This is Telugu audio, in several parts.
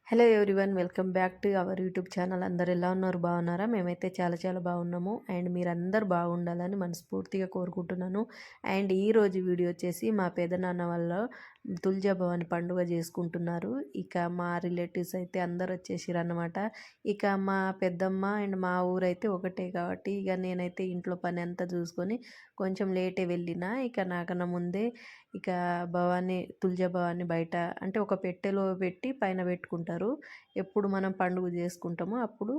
Hello everyone, welcome back to our YouTube channel. అందరు ఎలా ఉన్నారు? బాగున్నారా? మేమైతే చాలా బాగున్నాము. అండ్ మీరందరూ బాగుండాలని మనస్ఫూర్తిగా కోరుకుంటున్నాను. అండ్ ఈరోజు వీడియో వచ్చేసి మా పెదనాన్న వాళ్ళ తుల్జా భవాని పండుగ చేసుకుంటున్నారు. ఇక మా రిలేటివ్స్ అయితే అందరు వచ్చేసారు అన్నమాట. ఇక మా పెద్దమ్మ అండ్ మా ఊరైతే ఒకటే కాబట్టి ఇక నేనైతే ఇంట్లో పని అంతా చూసుకొని కొంచెం లేటే వెళ్ళిన. ఇక నాకన్నా ముందే ఇక తుల్జా భవాని బయట అంటే ఒక పెట్టెలో పెట్టి పైన పెట్టుకుంటారు. ఎప్పుడు మనం పండుగ చేసుకుంటామో అప్పుడు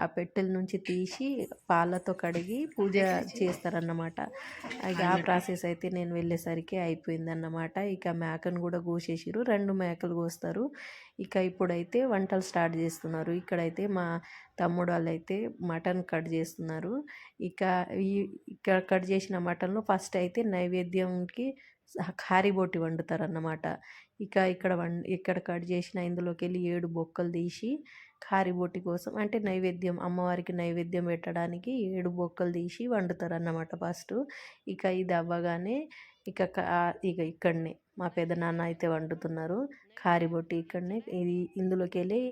ఆ పెట్టెల నుంచి తీసి పాలతో కడిగి పూజ చేస్తారన్నమాట. ఇక ఆ ప్రాసెస్ అయితే నేను వెళ్ళేసరికి అయిపోయిందన్నమాట. ఇక మేకను కూడా కోసేసిరు, 2 మేకలు కోస్తారు. ఇక ఇప్పుడైతే వంటలు స్టార్ట్ చేస్తున్నారు. ఇక్కడైతే మా తమ్ముడు వాళ్ళైతే మటన్ కట్ చేస్తున్నారు. ఇక ఇక్కడ కట్ చేసిన మటన్లో ఫస్ట్ అయితే నైవేద్యంకి కారిబోటి వండుతారన్నమాట. ఇక ఇక్కడ కట్ చేసిన ఇందులోకి వెళ్ళి 7 బొక్కలు తీసి కారిబోటి కోసం అంటే నైవేద్యం, అమ్మవారికి నైవేద్యం పెట్టడానికి 7 బొక్కలు తీసి వండుతారన్నమాట ఫస్ట్. ఇక ఇది అవ్వగానే ఇక ఇక్కడనే మా పెదనాన్న అయితే వండుతున్నారు కారిబొట్టి. ఇక్కడనే ఇందులోకి వెళ్ళి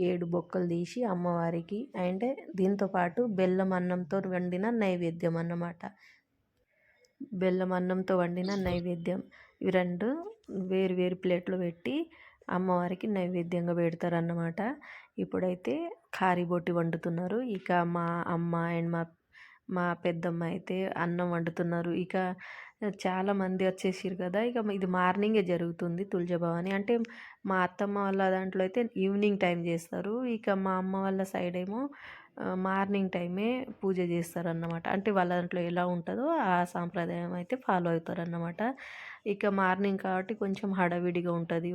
7 బొక్కలు తీసి అమ్మవారికి అండ్ దీంతోపాటు బెల్లం అన్నంతో వండిన నైవేద్యం అన్నమాట. బెల్లం అన్నంతో వండిన నైవేద్యం ఇవి 2 వేరు ప్లేట్లు పెట్టి అమ్మవారికి నైవేద్యంగా పెడతారన్నమాట. ఇప్పుడైతే కారిబొట్టి వండుతున్నారు. ఇక మా అమ్మ అండ్ మా పెద్దమ్మ అయితే అన్నం వండుతున్నారు. ఇక చాలామంది వచ్చేసారు కదా. ఇక ఇది మార్నింగే జరుగుతుంది తుల్జా భవాని. అంటే మా అత్తమ్మ వాళ్ళ దాంట్లో అయితే ఈవినింగ్ టైం చేస్తారు. ఇక మా అమ్మ వాళ్ళ సైడ్ ఏమో మార్నింగ్ టైమే పూజ చేస్తారన్నమాట. అంటే వాళ్ళ దాంట్లో ఎలా ఉంటుందో ఆ సాంప్రదాయం అయితే ఫాలో అవుతారన్నమాట. ఇక మార్నింగ్ కాబట్టి కొంచెం హడావిడిగా ఉంటుంది.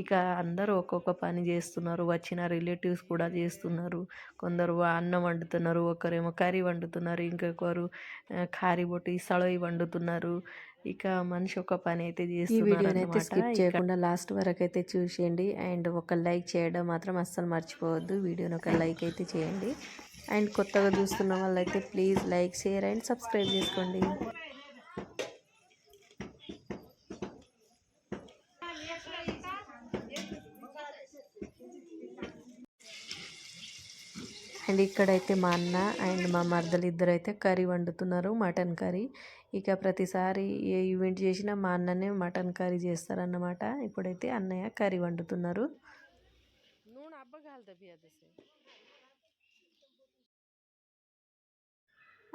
ఇక అందరూ ఒక్కొక్క పని చేస్తున్నారు. వచ్చిన రిలేటివ్స్ కూడా చేస్తున్నారు. కొందరు అన్నం వండుతున్నారు, ఒకరేమో కర్రీ వండుతున్నారు, ఇంకొకరు కారిబొట్టి సళోయి వండుతున్నారు. ఇక మనిషి ఒక పని అయితే చేస్తున్నారు అన్నమాట. స్కిప్ చేయకుండా లాస్ట్ వరకు అయితే చూసేయండి. అండ్ ఒక లైక్ చేయడం మాత్రం అస్సలు మర్చిపోవద్దు. వీడియోని ఒక లైక్ అయితే చేయండి. అండ్ కొత్తగా చూస్తున్న వాళ్ళైతే please like, share and subscribe చేసుకోండి. అండ్ ఇక్కడైతే మా అన్న అండ్ మా మరదలు ఇద్దరు అయితే కర్రీ వండుతున్నారు, మటన్ కర్రీ. ఇక ప్రతిసారి ఏ ఈవెంట్ చేసినా మా అన్ననే మటన్ కర్రీ చేస్తారన్నమాట. ఇప్పుడైతే అన్నయ్య కర్రీ వండుతున్నారు.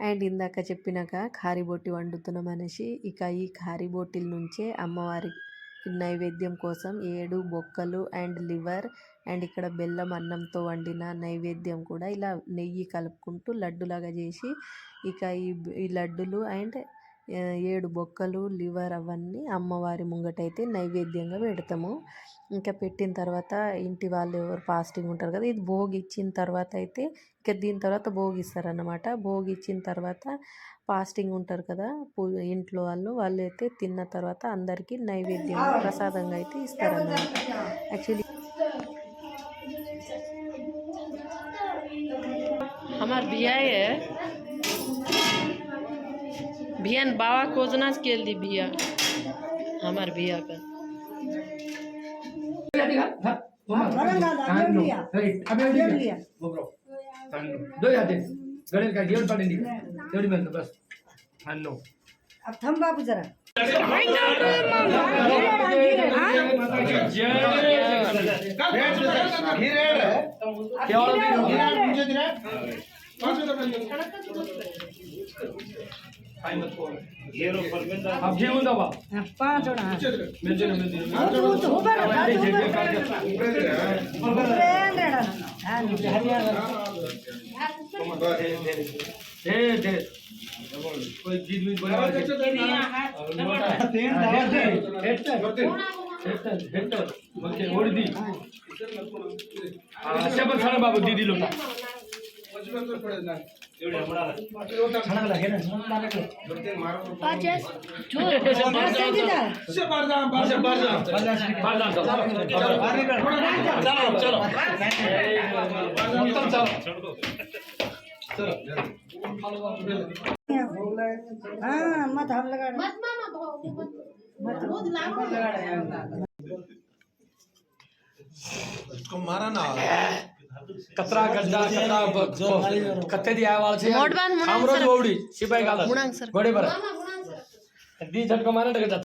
అండ్ ఇందాక చెప్పినాక కారిబొట్టి వండుతున్న మనిషి ఇక ఈ కారిబొట్టిల నుంచే అమ్మవారి నైవేద్యం కోసం 7 బొక్కలు అండ్ లివర్ అండ్ ఇక్కడ బెల్లం అన్నంతో వండిన నైవేద్యం కూడా ఇలా నెయ్యి కలుపుకుంటూ లడ్డులాగా చేసి ఇక ఈ లడ్డులు అండ్ 7 బొక్కలు, లివర్ అవన్నీ అమ్మవారి ముంగటైతే నైవేద్యంగా పెడతాము. ఇంకా పెట్టిన తర్వాత ఇంటి వాళ్ళు ఎవరు ఫాస్టింగ్ ఉంటారు కదా, ఇది భోగి ఇచ్చిన తర్వాత అయితే ఇక దీని తర్వాత భోగిస్తారన్నమాట. భోగి ఇచ్చిన తర్వాత ఫాస్టింగ్ ఉంటారు కదా ఇంట్లో వాళ్ళు అయితే తిన్న తర్వాత అందరికీ నైవేద్యం ప్రసాదంగా అయితే ఇస్తారన్నమాట. యాక్చువల్లీ हमार बिया है बियान बाबा खोजना के लिए बिया हमार बिया का बस अब थम बाबू जरा अब जेमुंदावा 5 होना कोई चीज भी बोला ओके ओडी सेपल छाना बाबू दीदी लोग मत हम लगा मत मामा बहुत लगा इसको मारा ना कचरा गड्डा कचरा कत्ते दी आवाज छे मोड बांध, मुणांग हमरो सर. गोवडी शिपाई गाला मुणांग सर. गोडे बर दी झटका मारे टक जात